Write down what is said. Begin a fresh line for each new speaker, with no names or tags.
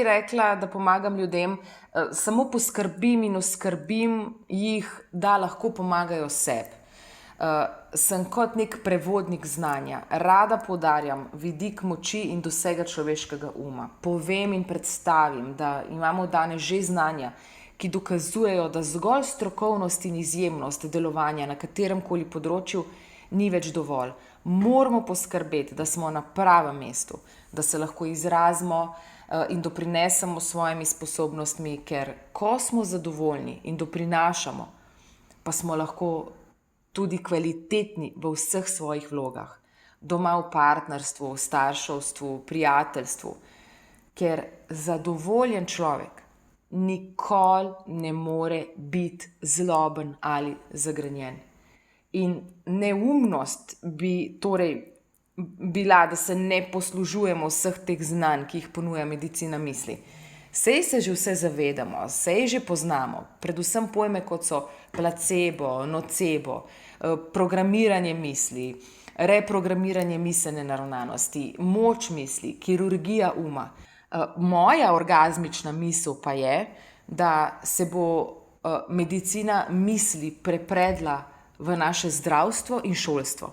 bi rekla, da pomagam ljudem, samo poskrbim in oskrbim jih, da lahko pomagajo sebi. Sem kot nek prevodnik znanja. Rada poudarjam vidik moči in dosega človeškega uma. Povem in predstavim, da imamo danes že znanja, ki dokazujejo, da zgolj strokovnost in izjemnost delovanja na kateremkoli področju ni več dovolj. Moramo poskrbeti, da smo na pravem mestu, da se lahko izrazimo in doprinesemo s svojimi sposobnostmi, ker ko smo zadovoljni in doprinašamo, pa smo lahko tudi kvalitetni v vseh svojih vlogah. Doma, v partnerstvu, v starševstvu, v prijateljstvu. Ker zadovoljen človek nikoli ne more biti zloben ali zagrenjen. In neumnost bi torej bila, da se ne poslužujemo vseh teh znanj, ki jih ponuja medicina misli. Sej se že vse zavedamo, sej že poznamo, predvsem pojme kot so placebo, nocebo, programiranje misli, reprogramiranje miselne naravnanosti, moč misli, kirurgija uma. Moja orgazmična misel pa je, da se bo medicina misli prepredla v naše zdravstvo in šolstvo.